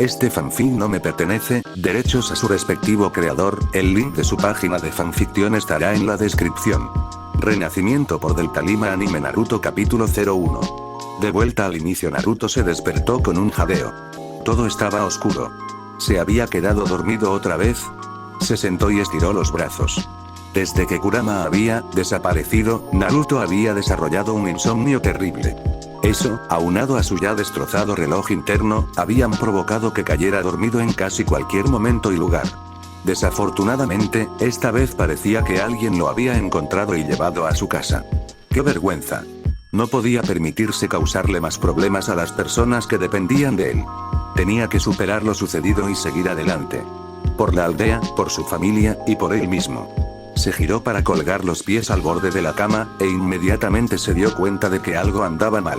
Este fanfic no me pertenece, derechos a su respectivo creador, el link de su página de fanficción estará en la descripción. Renacimiento por Delta Lima Anime Naruto capítulo 01. De vuelta al inicio Naruto se despertó con un jadeo. Todo estaba oscuro. ¿Se había quedado dormido otra vez? Se sentó y estiró los brazos. Desde que Kurama había desaparecido, Naruto había desarrollado un insomnio terrible. Eso, aunado a su ya destrozado reloj interno, habían provocado que cayera dormido en casi cualquier momento y lugar. Desafortunadamente, esta vez parecía que alguien lo había encontrado y llevado a su casa. ¡Qué vergüenza! No podía permitirse causarle más problemas a las personas que dependían de él. Tenía que superar lo sucedido y seguir adelante. Por la aldea, por su familia, y por él mismo. Se giró para colgar los pies al borde de la cama, e inmediatamente se dio cuenta de que algo andaba mal.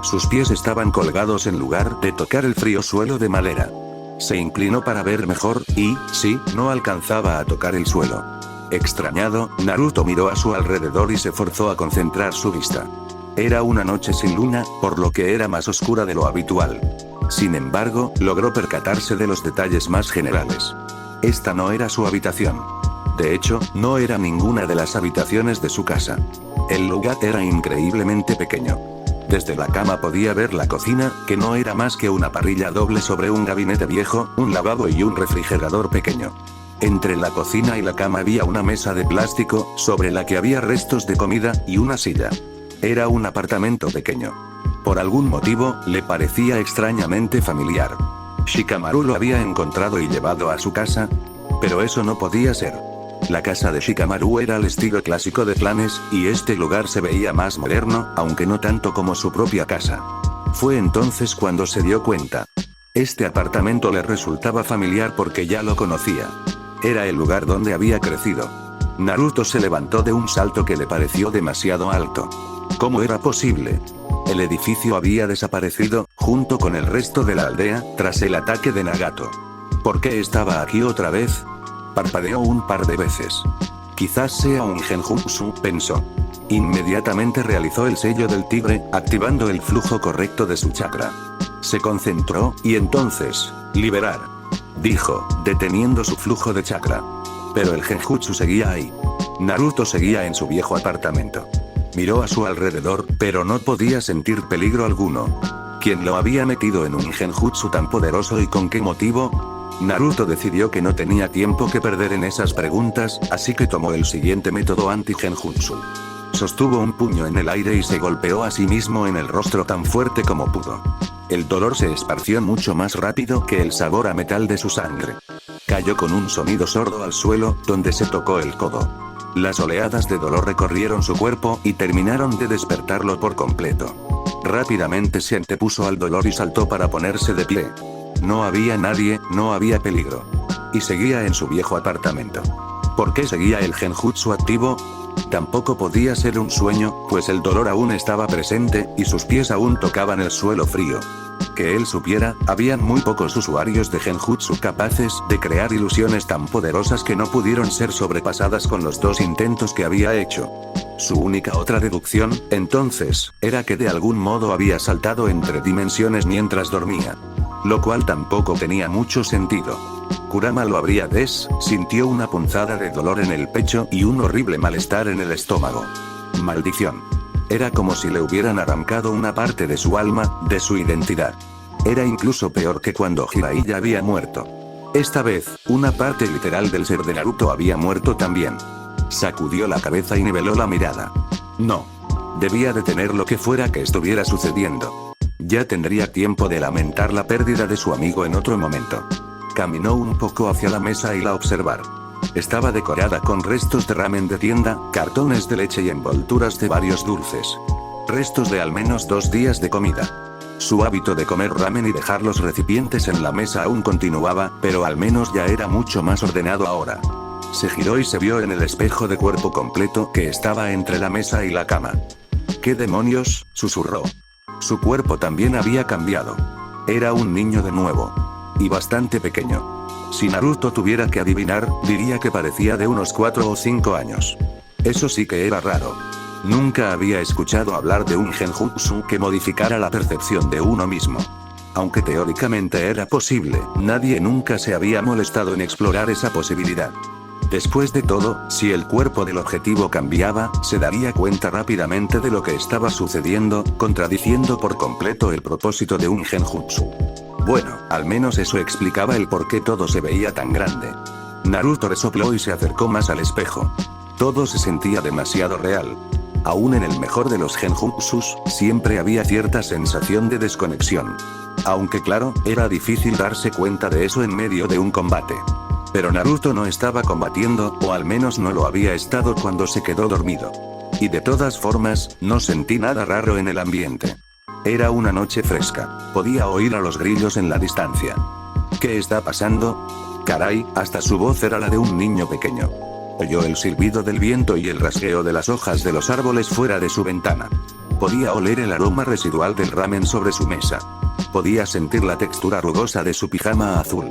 Sus pies estaban colgados en lugar de tocar el frío suelo de madera. Se inclinó para ver mejor, y, sí, no alcanzaba a tocar el suelo. Extrañado, Naruto miró a su alrededor y se forzó a concentrar su vista. Era una noche sin luna, por lo que era más oscura de lo habitual. Sin embargo, logró percatarse de los detalles más generales. Esta no era su habitación. De hecho, no era ninguna de las habitaciones de su casa. El lugar era increíblemente pequeño. Desde la cama podía ver la cocina, que no era más que una parrilla doble sobre un gabinete viejo, un lavabo y un refrigerador pequeño. Entre la cocina y la cama había una mesa de plástico, sobre la que había restos de comida, y una silla. Era un apartamento pequeño. Por algún motivo, le parecía extrañamente familiar. Shikamaru lo había encontrado y llevado a su casa. Pero eso no podía ser. La casa de Shikamaru era al estilo clásico de clanes, y este lugar se veía más moderno, aunque no tanto como su propia casa. Fue entonces cuando se dio cuenta. Este apartamento le resultaba familiar porque ya lo conocía. Era el lugar donde había crecido. Naruto se levantó de un salto que le pareció demasiado alto. ¿Cómo era posible? El edificio había desaparecido, junto con el resto de la aldea, tras el ataque de Nagato. ¿Por qué estaba aquí otra vez? Parpadeó un par de veces. Quizás sea un genjutsu, pensó. Inmediatamente realizó el sello del tigre, activando el flujo correcto de su chakra. Se concentró, y entonces, liberar. Dijo, deteniendo su flujo de chakra. Pero el genjutsu seguía ahí. Naruto seguía en su viejo apartamento. Miró a su alrededor, pero no podía sentir peligro alguno. ¿Quién lo había metido en un genjutsu tan poderoso y con qué motivo? Naruto decidió que no tenía tiempo que perder en esas preguntas, así que tomó el siguiente método anti-genjutsu. Sostuvo un puño en el aire y se golpeó a sí mismo en el rostro tan fuerte como pudo. El dolor se esparció mucho más rápido que el sabor a metal de su sangre. Cayó con un sonido sordo al suelo, donde se tocó el codo. Las oleadas de dolor recorrieron su cuerpo y terminaron de despertarlo por completo. Rápidamente se antepuso al dolor y saltó para ponerse de pie. No había nadie, no había peligro. Y seguía en su viejo apartamento. ¿Por qué seguía el genjutsu activo? Tampoco podía ser un sueño, pues el dolor aún estaba presente, y sus pies aún tocaban el suelo frío. Que él supiera, habían muy pocos usuarios de genjutsu capaces de crear ilusiones tan poderosas que no pudieron ser sobrepasadas con los 2 intentos que había hecho. Su única otra deducción, entonces, era que de algún modo había saltado entre dimensiones mientras dormía. Lo cual tampoco tenía mucho sentido. Kurama lo habría sintió una punzada de dolor en el pecho y un horrible malestar en el estómago. Maldición. Era como si le hubieran arrancado una parte de su alma, de su identidad. Era incluso peor que cuando Jiraiya había muerto. Esta vez, una parte literal del ser de Naruto había muerto también. Sacudió la cabeza y niveló la mirada. No. Debía detener lo que fuera que estuviera sucediendo. Ya tendría tiempo de lamentar la pérdida de su amigo en otro momento. Caminó un poco hacia la mesa y la observar. Estaba decorada con restos de ramen de tienda, cartones de leche y envolturas de varios dulces. Restos de al menos 2 días de comida. Su hábito de comer ramen y dejar los recipientes en la mesa aún continuaba, pero al menos ya era mucho más ordenado ahora. Se giró y se vio en el espejo de cuerpo completo que estaba entre la mesa y la cama. ¿Qué demonios?, susurró. Su cuerpo también había cambiado. Era un niño de nuevo. Y bastante pequeño. Si Naruto tuviera que adivinar, diría que parecía de unos 4 o 5 años. Eso sí que era raro. Nunca había escuchado hablar de un genjutsu que modificara la percepción de uno mismo. Aunque teóricamente era posible, nadie nunca se había molestado en explorar esa posibilidad. Después de todo, si el cuerpo del objetivo cambiaba, se daría cuenta rápidamente de lo que estaba sucediendo, contradiciendo por completo el propósito de un genjutsu. Bueno, al menos eso explicaba el por qué todo se veía tan grande. Naruto resopló y se acercó más al espejo. Todo se sentía demasiado real. Aún en el mejor de los genjutsus, siempre había cierta sensación de desconexión. Aunque claro, era difícil darse cuenta de eso en medio de un combate. Pero Naruto no estaba combatiendo, o al menos no lo había estado cuando se quedó dormido. Y de todas formas, no sentí nada raro en el ambiente. Era una noche fresca. Podía oír a los grillos en la distancia. ¿Qué está pasando? Caray, hasta su voz era la de un niño pequeño. Oyó el silbido del viento y el rasgueo de las hojas de los árboles fuera de su ventana. Podía oler el aroma residual del ramen sobre su mesa. Podía sentir la textura rugosa de su pijama azul.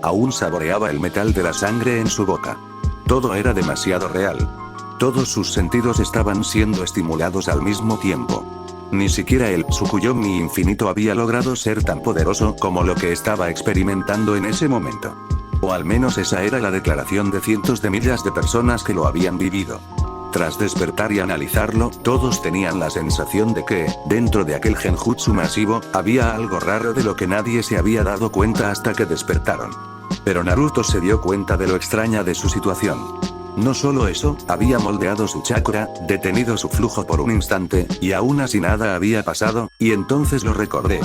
Aún saboreaba el metal de la sangre en su boca. Todo era demasiado real. Todos sus sentidos estaban siendo estimulados al mismo tiempo. Ni siquiera el Tsukuyomi infinito había logrado ser tan poderoso como lo que estaba experimentando en ese momento. O al menos esa era la declaración de cientos de miles de personas que lo habían vivido. Tras despertar y analizarlo, todos tenían la sensación de que, dentro de aquel genjutsu masivo, había algo raro de lo que nadie se había dado cuenta hasta que despertaron. Pero Naruto se dio cuenta de lo extraña de su situación. No solo eso, había moldeado su chakra, detenido su flujo por un instante, y aún así nada había pasado, y entonces lo recordé.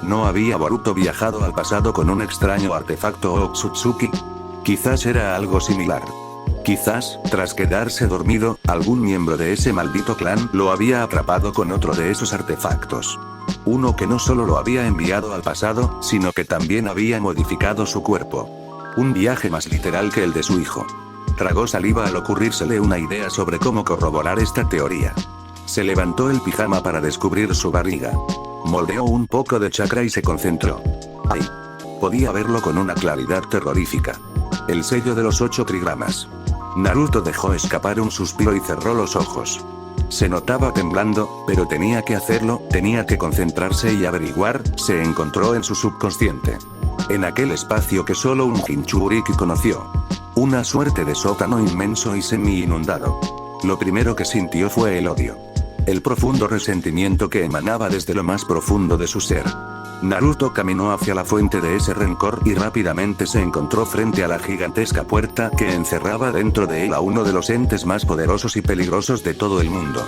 ¿No había Boruto viajado al pasado con un extraño artefacto Otsutsuki? Quizás era algo similar. Quizás, tras quedarse dormido, algún miembro de ese maldito clan lo había atrapado con otro de esos artefactos. Uno que no solo lo había enviado al pasado, sino que también había modificado su cuerpo. Un viaje más literal que el de su hijo. Tragó saliva al ocurrírsele una idea sobre cómo corroborar esta teoría. Se levantó el pijama para descubrir su barriga. Moldeó un poco de chakra y se concentró. ¡Ay! Podía verlo con una claridad terrorífica. El sello de los 8 trigramas. Naruto dejó escapar un suspiro y cerró los ojos. Se notaba temblando, pero tenía que hacerlo, tenía que concentrarse y averiguar, se encontró en su subconsciente. En aquel espacio que solo un Jinchuriki conoció. Una suerte de sótano inmenso y semi-inundado. Lo primero que sintió fue el odio. El profundo resentimiento que emanaba desde lo más profundo de su ser. Naruto caminó hacia la fuente de ese rencor y rápidamente se encontró frente a la gigantesca puerta que encerraba dentro de él a uno de los entes más poderosos y peligrosos de todo el mundo.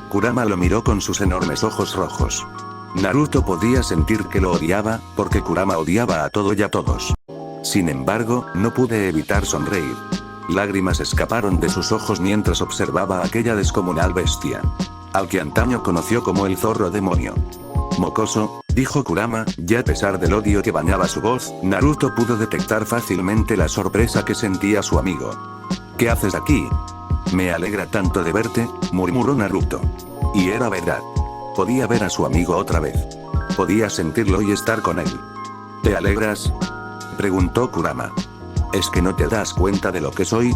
Kurama lo miró con sus enormes ojos rojos. Naruto podía sentir que lo odiaba, porque Kurama odiaba a todo y a todos. Sin embargo, no pude evitar sonreír. Lágrimas escaparon de sus ojos mientras observaba a aquella descomunal bestia. Al que antaño conoció como el zorro demonio. Mocoso, dijo Kurama, y a pesar del odio que bañaba su voz, Naruto pudo detectar fácilmente la sorpresa que sentía su amigo. ¿Qué haces aquí? Me alegra tanto de verte, murmuró Naruto. Y era verdad. Podía ver a su amigo otra vez. Podía sentirlo y estar con él. ¿Te alegras? Preguntó Kurama. ¿Es que no te das cuenta de lo que soy?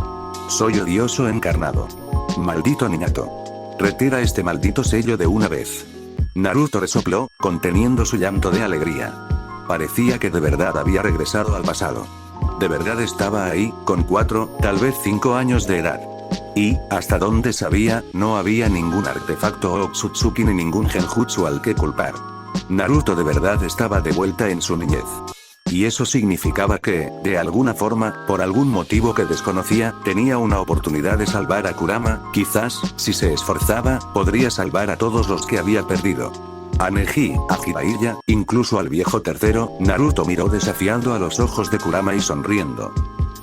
Soy odioso encarnado. Maldito niñato. Retira este maldito sello de una vez. Naruto resopló, conteniendo su llanto de alegría. Parecía que de verdad había regresado al pasado. De verdad estaba ahí, con 4, tal vez 5 años de edad. Y, hasta donde sabía, no había ningún artefacto Otsutsuki ni ningún genjutsu al que culpar. Naruto de verdad estaba de vuelta en su niñez. Y eso significaba que, de alguna forma, por algún motivo que desconocía, tenía una oportunidad de salvar a Kurama, quizás, si se esforzaba, podría salvar a todos los que había perdido. A Neji, a Jiraiya, incluso al viejo tercero, Naruto miró desafiando a los ojos de Kurama y sonriendo.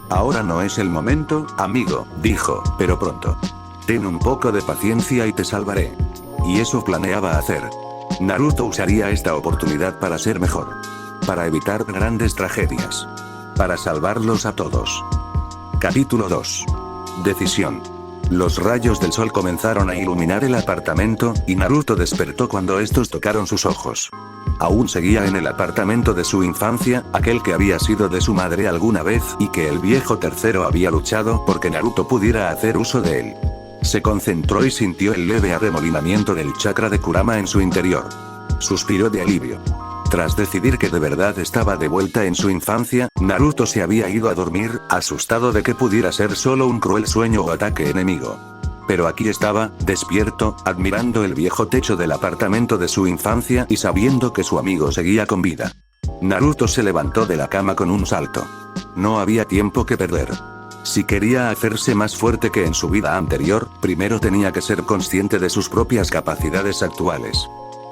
Ahora no es el momento, amigo, dijo, pero pronto. Ten un poco de paciencia y te salvaré. Y eso planeaba hacer. Naruto usaría esta oportunidad para ser mejor. Para evitar grandes tragedias. Para salvarlos a todos. Capítulo 2. Decisión. Los rayos del sol comenzaron a iluminar el apartamento, y Naruto despertó cuando estos tocaron sus ojos. Aún seguía en el apartamento de su infancia, aquel que había sido de su madre alguna vez y que el viejo tercero había luchado porque Naruto pudiera hacer uso de él. Se concentró y sintió el leve arremolinamiento del chakra de Kurama en su interior. Suspiró de alivio. Tras decidir que de verdad estaba de vuelta en su infancia, Naruto se había ido a dormir, asustado de que pudiera ser solo un cruel sueño o ataque enemigo. Pero aquí estaba, despierto, admirando el viejo techo del apartamento de su infancia y sabiendo que su amigo seguía con vida. Naruto se levantó de la cama con un salto. No había tiempo que perder. Si quería hacerse más fuerte que en su vida anterior, primero tenía que ser consciente de sus propias capacidades actuales.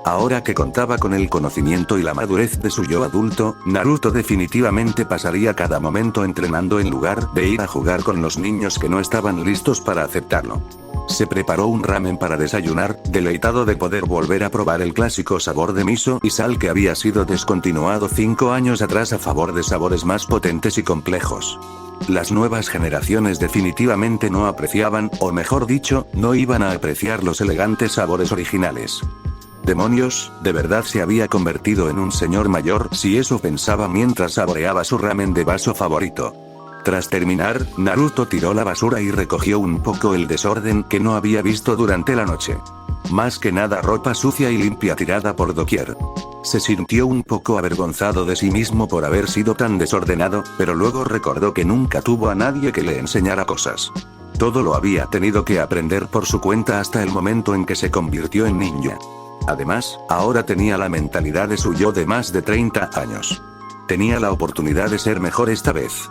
Ahora que contaba con el conocimiento y la madurez de su yo adulto, Naruto definitivamente pasaría cada momento entrenando en lugar de ir a jugar con los niños que no estaban listos para aceptarlo. Se preparó un ramen para desayunar, deleitado de poder volver a probar el clásico sabor de miso y sal que había sido descontinuado 5 años atrás a favor de sabores más potentes y complejos. Las nuevas generaciones definitivamente no apreciaban, o mejor dicho, no iban a apreciar los elegantes sabores originales. Demonios, de verdad se había convertido en un señor mayor, si eso pensaba mientras saboreaba su ramen de vaso favorito. Tras terminar, Naruto tiró la basura y recogió un poco el desorden que no había visto durante la noche. Más que nada ropa sucia y limpia tirada por doquier. Se sintió un poco avergonzado de sí mismo por haber sido tan desordenado, pero luego recordó que nunca tuvo a nadie que le enseñara cosas. Todo lo había tenido que aprender por su cuenta hasta el momento en que se convirtió en ninja. Además, ahora tenía la mentalidad de su yo de más de 30 años. Tenía la oportunidad de ser mejor esta vez.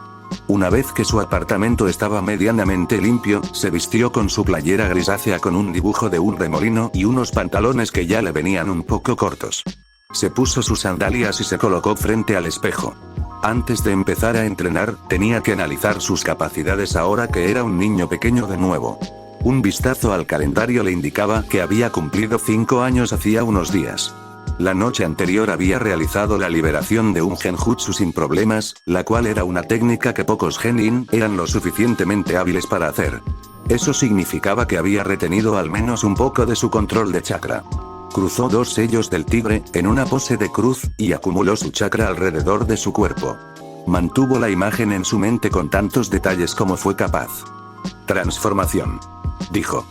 Una vez que su apartamento estaba medianamente limpio, se vistió con su playera grisácea con un dibujo de un remolino y unos pantalones que ya le venían un poco cortos. Se puso sus sandalias y se colocó frente al espejo. Antes de empezar a entrenar, tenía que analizar sus capacidades ahora que era un niño pequeño de nuevo. Un vistazo al calendario le indicaba que había cumplido 5 años hacía unos días. La noche anterior había realizado la liberación de un genjutsu sin problemas, la cual era una técnica que pocos genin eran lo suficientemente hábiles para hacer. Eso significaba que había retenido al menos un poco de su control de chakra. Cruzó 2 sellos del tigre, en una pose de cruz, y acumuló su chakra alrededor de su cuerpo. Mantuvo la imagen en su mente con tantos detalles como fue capaz. Transformación. Dijo.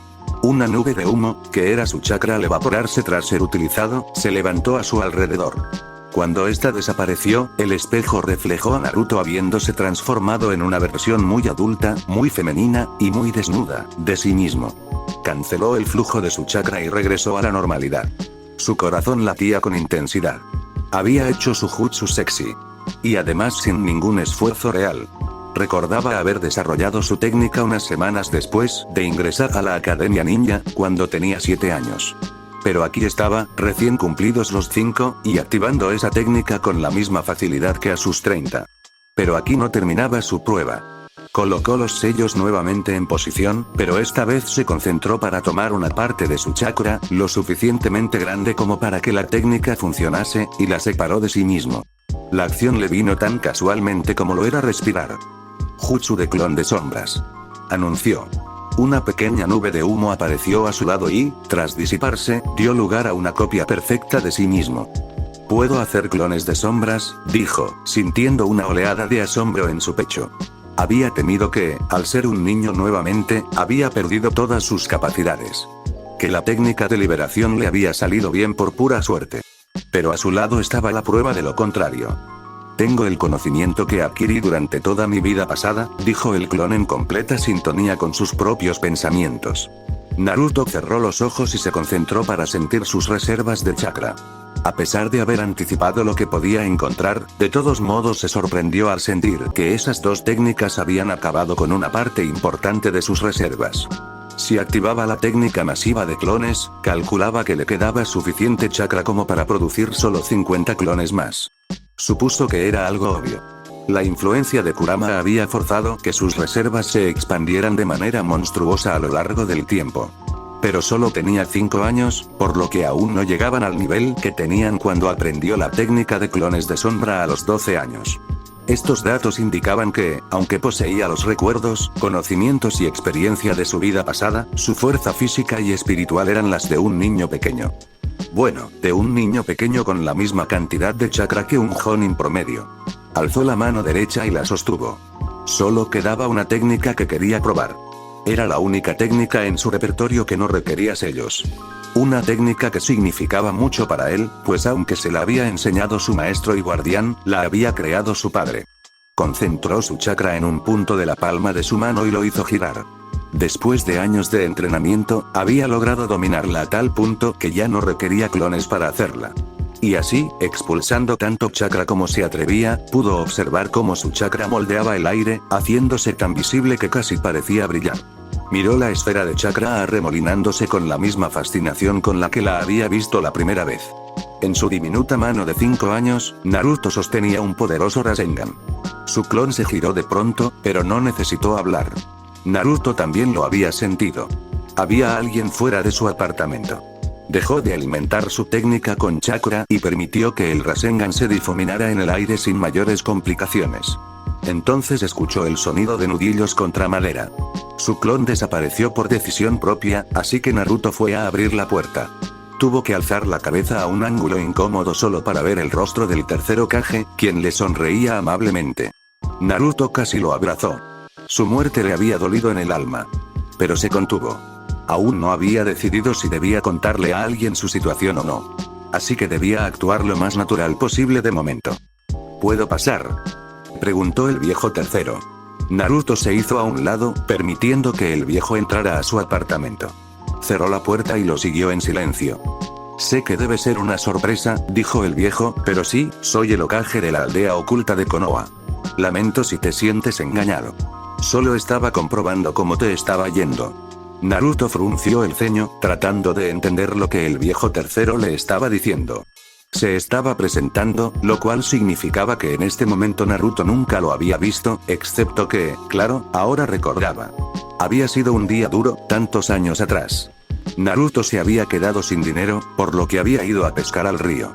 Una nube de humo, que era su chakra al evaporarse tras ser utilizado, se levantó a su alrededor. Cuando esta desapareció, el espejo reflejó a Naruto habiéndose transformado en una versión muy adulta, muy femenina, y muy desnuda, de sí mismo. Canceló el flujo de su chakra y regresó a la normalidad. Su corazón latía con intensidad. Había hecho su jutsu sexy. Y además sin ningún esfuerzo real. Recordaba haber desarrollado su técnica unas semanas después de ingresar a la Academia Ninja, cuando tenía 7 años. Pero aquí estaba, recién cumplidos los 5, y activando esa técnica con la misma facilidad que a sus 30. Pero aquí no terminaba su prueba. Colocó los sellos nuevamente en posición, pero esta vez se concentró para tomar una parte de su chakra, lo suficientemente grande como para que la técnica funcionase, y la separó de sí mismo. La acción le vino tan casualmente como lo era respirar. Jutsu de clon de sombras. Anunció. Una pequeña nube de humo apareció a su lado y, tras disiparse, dio lugar a una copia perfecta de sí mismo. ¿Puedo hacer clones de sombras?, dijo, sintiendo una oleada de asombro en su pecho. Había temido que, al ser un niño nuevamente, había perdido todas sus capacidades. Que la técnica de liberación le había salido bien por pura suerte. Pero a su lado estaba la prueba de lo contrario. Tengo el conocimiento que adquirí durante toda mi vida pasada, dijo el clon en completa sintonía con sus propios pensamientos. Naruto cerró los ojos y se concentró para sentir sus reservas de chakra. A pesar de haber anticipado lo que podía encontrar, de todos modos se sorprendió al sentir que esas 2 técnicas habían acabado con una parte importante de sus reservas. Si activaba la técnica masiva de clones, calculaba que le quedaba suficiente chakra como para producir solo 50 clones más. Supuso que era algo obvio. La influencia de Kurama había forzado que sus reservas se expandieran de manera monstruosa a lo largo del tiempo. Pero solo tenía 5 años, por lo que aún no llegaban al nivel que tenían cuando aprendió la técnica de clones de sombra a los 12 años. Estos datos indicaban que, aunque poseía los recuerdos, conocimientos y experiencia de su vida pasada, su fuerza física y espiritual eran las de un niño pequeño. Bueno, de un niño pequeño con la misma cantidad de chakra que un jonin promedio. Alzó la mano derecha y la sostuvo. Solo quedaba una técnica que quería probar. Era la única técnica en su repertorio que no requería sellos. Una técnica que significaba mucho para él, pues aunque se la había enseñado su maestro y guardián, la había creado su padre. Concentró su chakra en un punto de la palma de su mano y lo hizo girar. Después de años de entrenamiento, había logrado dominarla a tal punto que ya no requería clones para hacerla. Y así, expulsando tanto chakra como se atrevía, pudo observar cómo su chakra moldeaba el aire, haciéndose tan visible que casi parecía brillar. Miró la esfera de chakra arremolinándose con la misma fascinación con la que la había visto la primera vez. En su diminuta mano de 5 años, Naruto sostenía un poderoso Rasengan. Su clon se giró de pronto, pero no necesitó hablar. Naruto también lo había sentido. Había alguien fuera de su apartamento. Dejó de alimentar su técnica con chakra y permitió que el Rasengan se difuminara en el aire sin mayores complicaciones. Entonces escuchó el sonido de nudillos contra madera. Su clon desapareció por decisión propia, así que Naruto fue a abrir la puerta. Tuvo que alzar la cabeza a un ángulo incómodo solo para ver el rostro del tercer Hokage, quien le sonreía amablemente. Naruto casi lo abrazó. Su muerte le había dolido en el alma. Pero se contuvo. Aún no había decidido si debía contarle a alguien su situación o no. Así que debía actuar lo más natural posible de momento. ¿Puedo pasar?, preguntó el viejo tercero. Naruto se hizo a un lado, permitiendo que el viejo entrara a su apartamento. Cerró la puerta y lo siguió en silencio. Sé que debe ser una sorpresa, dijo el viejo, pero sí, soy el Hokage de la aldea oculta de Konoha. Lamento si te sientes engañado. Solo estaba comprobando cómo te estaba yendo. Naruto frunció el ceño, tratando de entender lo que el viejo tercero le estaba diciendo. Se estaba presentando, lo cual significaba que en este momento Naruto nunca lo había visto, excepto que, claro, ahora recordaba. Había sido un día duro, tantos años atrás. Naruto se había quedado sin dinero, por lo que había ido a pescar al río.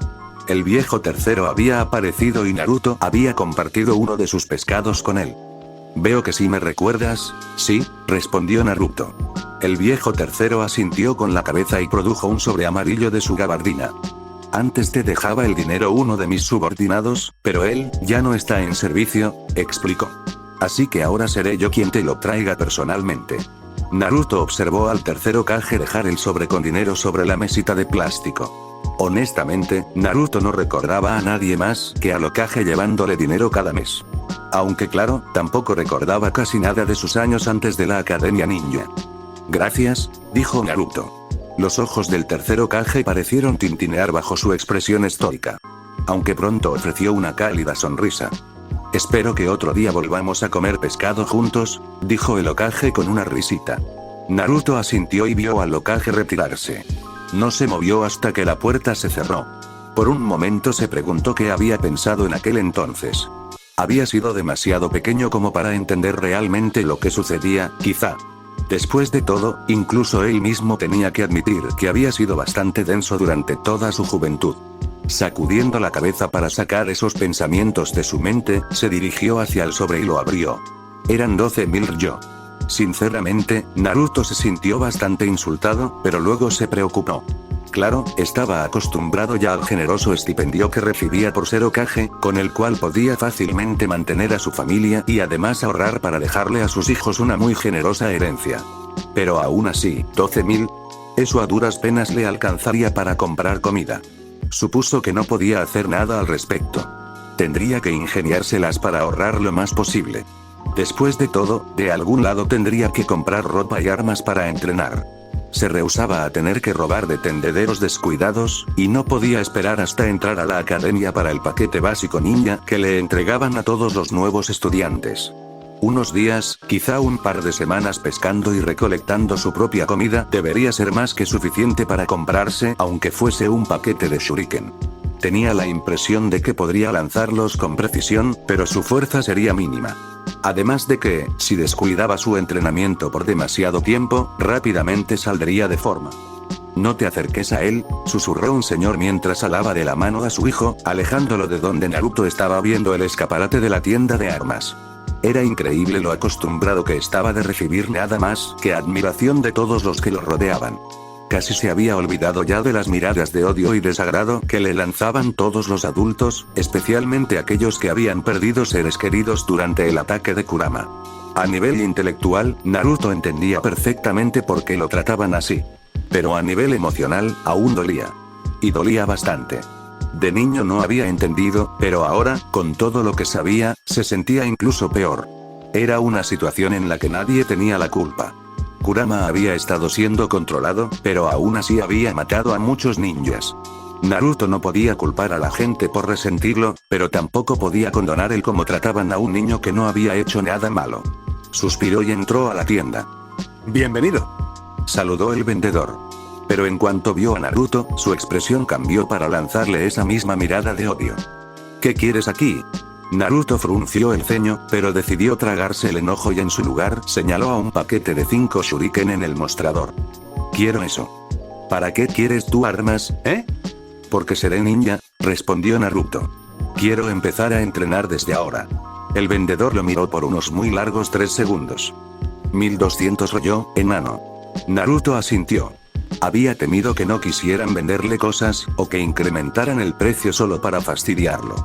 El viejo tercero había aparecido y Naruto había compartido uno de sus pescados con él. Veo que sí me recuerdas, sí, respondió Naruto. El viejo tercero asintió con la cabeza y produjo un sobre amarillo de su gabardina. Antes te dejaba el dinero uno de mis subordinados, pero él ya no está en servicio, explicó. Así que ahora seré yo quien te lo traiga personalmente. Naruto observó al tercer Hokage dejar el sobre con dinero sobre la mesita de plástico. Honestamente, Naruto no recordaba a nadie más que al Hokage llevándole dinero cada mes. Aunque claro, tampoco recordaba casi nada de sus años antes de la Academia Ninja. Gracias, dijo Naruto. Los ojos del tercer Hokage parecieron tintinear bajo su expresión estoica. Aunque pronto ofreció una cálida sonrisa. Espero que otro día volvamos a comer pescado juntos, dijo el Hokage con una risita. Naruto asintió y vio al Hokage retirarse. No se movió hasta que la puerta se cerró. Por un momento se preguntó qué había pensado en aquel entonces. Había sido demasiado pequeño como para entender realmente lo que sucedía, quizá. Después de todo, incluso él mismo tenía que admitir que había sido bastante denso durante toda su juventud. Sacudiendo la cabeza para sacar esos pensamientos de su mente, se dirigió hacia el sobre y lo abrió. Eran 12.000 yo. Sinceramente, Naruto se sintió bastante insultado, pero luego se preocupó. Claro, estaba acostumbrado ya al generoso estipendio que recibía por ser Hokage, con el cual podía fácilmente mantener a su familia y además ahorrar para dejarle a sus hijos una muy generosa herencia. Pero aún así, 12.000. Eso a duras penas le alcanzaría para comprar comida. Supuso que no podía hacer nada al respecto. Tendría que ingeniárselas para ahorrar lo más posible. Después de todo, de algún lado tendría que comprar ropa y armas para entrenar. Se rehusaba a tener que robar de tendederos descuidados, y no podía esperar hasta entrar a la academia para el paquete básico ninja que le entregaban a todos los nuevos estudiantes. Unos días, quizá un par de semanas pescando y recolectando su propia comida debería ser más que suficiente para comprarse aunque fuese un paquete de shuriken. Tenía la impresión de que podría lanzarlos con precisión, pero su fuerza sería mínima. Además de que, si descuidaba su entrenamiento por demasiado tiempo, rápidamente saldría de forma. No te acerques a él, susurró un señor mientras alaba de la mano a su hijo, alejándolo de donde Naruto estaba viendo el escaparate de la tienda de armas. Era increíble lo acostumbrado que estaba de recibir nada más que admiración de todos los que lo rodeaban. Casi se había olvidado ya de las miradas de odio y desagrado que le lanzaban todos los adultos, especialmente aquellos que habían perdido seres queridos durante el ataque de Kurama. A nivel intelectual, Naruto entendía perfectamente por qué lo trataban así. Pero a nivel emocional, aún dolía. Y dolía bastante. De niño no había entendido, pero ahora, con todo lo que sabía, se sentía incluso peor. Era una situación en la que nadie tenía la culpa. Kurama había estado siendo controlado, pero aún así había matado a muchos ninjas. Naruto no podía culpar a la gente por resentirlo, pero tampoco podía condonar el cómo trataban a un niño que no había hecho nada malo. Suspiró y entró a la tienda. Bienvenido. Saludó el vendedor. Pero en cuanto vio a Naruto, su expresión cambió para lanzarle esa misma mirada de odio. ¿Qué quieres aquí? Naruto frunció el ceño, pero decidió tragarse el enojo y en su lugar señaló a un paquete de 5 shuriken en el mostrador. Quiero eso. ¿Para qué quieres tú armas, Porque seré ninja, respondió Naruto. Quiero empezar a entrenar desde ahora. El vendedor lo miró por unos muy largos 3 segundos. 1200 rollo, enano. Naruto asintió. Había temido que no quisieran venderle cosas, o que incrementaran el precio solo para fastidiarlo.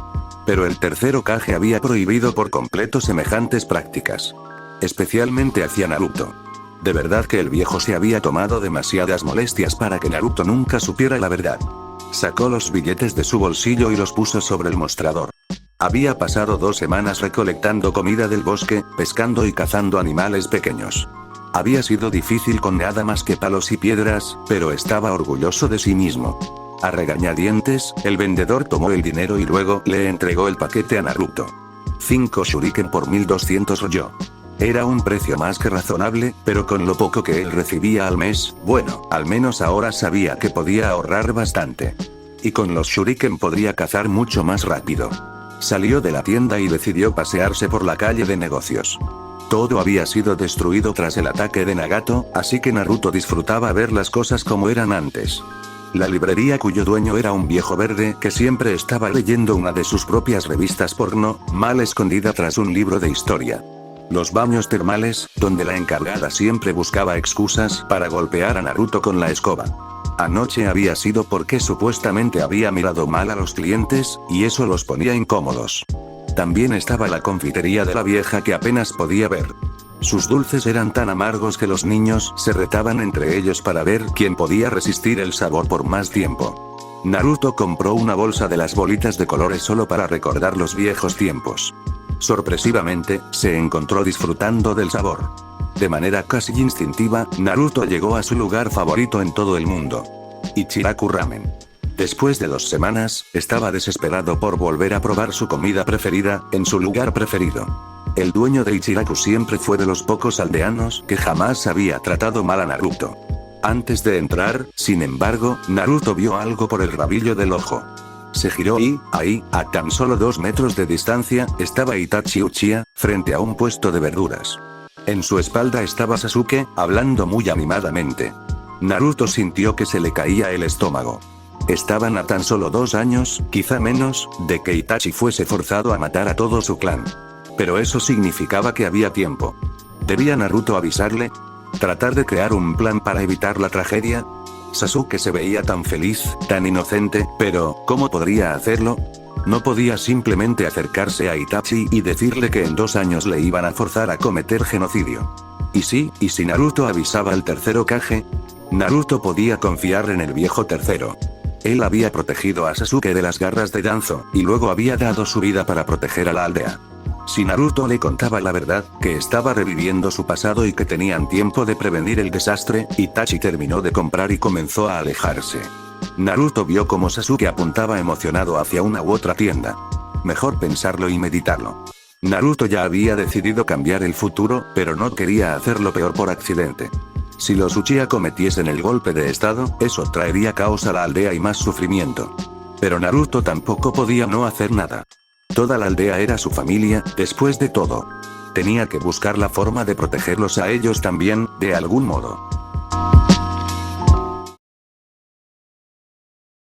Pero el tercer Hokage había prohibido por completo semejantes prácticas. Especialmente hacia Naruto. De verdad que el viejo se había tomado demasiadas molestias para que Naruto nunca supiera la verdad. Sacó los billetes de su bolsillo y los puso sobre el mostrador. Había pasado 2 semanas recolectando comida del bosque, pescando y cazando animales pequeños. Había sido difícil con nada más que palos y piedras, pero estaba orgulloso de sí mismo. A regañadientes, el vendedor tomó el dinero y luego le entregó el paquete a Naruto. 5 shuriken por 1200 rollo. Era un precio más que razonable, pero con lo poco que él recibía al mes, bueno, al menos ahora sabía que podía ahorrar bastante. Y con los shuriken podría cazar mucho más rápido. Salió de la tienda y decidió pasearse por la calle de negocios. Todo había sido destruido tras el ataque de Nagato, así que Naruto disfrutaba ver las cosas como eran antes. La librería cuyo dueño era un viejo verde que siempre estaba leyendo una de sus propias revistas porno, mal escondida tras un libro de historia. Los baños termales, donde la encargada siempre buscaba excusas para golpear a Naruto con la escoba. Anoche había sido porque supuestamente había mirado mal a los clientes, y eso los ponía incómodos. También estaba la confitería de la vieja que apenas podía ver. Sus dulces eran tan amargos que los niños se retaban entre ellos para ver quién podía resistir el sabor por más tiempo. Naruto compró una bolsa de las bolitas de colores solo para recordar los viejos tiempos. Sorpresivamente, se encontró disfrutando del sabor. De manera casi instintiva, Naruto llegó a su lugar favorito en todo el mundo. Ichiraku Ramen. Después de 2 semanas, estaba desesperado por volver a probar su comida preferida, en su lugar preferido. El dueño de Ichiraku siempre fue de los pocos aldeanos que jamás había tratado mal a Naruto. Antes de entrar, sin embargo, Naruto vio algo por el rabillo del ojo. Se giró y, ahí, a tan solo 2 metros de distancia, estaba Itachi Uchiha, frente a un puesto de verduras. En su espalda estaba Sasuke, hablando muy animadamente. Naruto sintió que se le caía el estómago. Estaban a tan solo 2 años, quizá menos, de que Itachi fuese forzado a matar a todo su clan. Pero eso significaba que había tiempo. ¿Debía Naruto avisarle? ¿Tratar de crear un plan para evitar la tragedia? Sasuke se veía tan feliz, tan inocente, pero, ¿cómo podría hacerlo? No podía simplemente acercarse a Itachi y decirle que en 2 años le iban a forzar a cometer genocidio. ¿Y si Naruto avisaba al tercer Hokage? Naruto podía confiar en el viejo tercero. Él había protegido a Sasuke de las garras de Danzo, y luego había dado su vida para proteger a la aldea. Si Naruto le contaba la verdad, que estaba reviviendo su pasado y que tenían tiempo de prevenir el desastre, Itachi terminó de comprar y comenzó a alejarse. Naruto vio cómo Sasuke apuntaba emocionado hacia una u otra tienda. Mejor pensarlo y meditarlo. Naruto ya había decidido cambiar el futuro, pero no quería hacerlo peor por accidente. Si los Uchiha cometiesen el golpe de estado, eso traería caos a la aldea y más sufrimiento. Pero Naruto tampoco podía no hacer nada. Toda la aldea era su familia, después de todo. Tenía que buscar la forma de protegerlos a ellos también, de algún modo.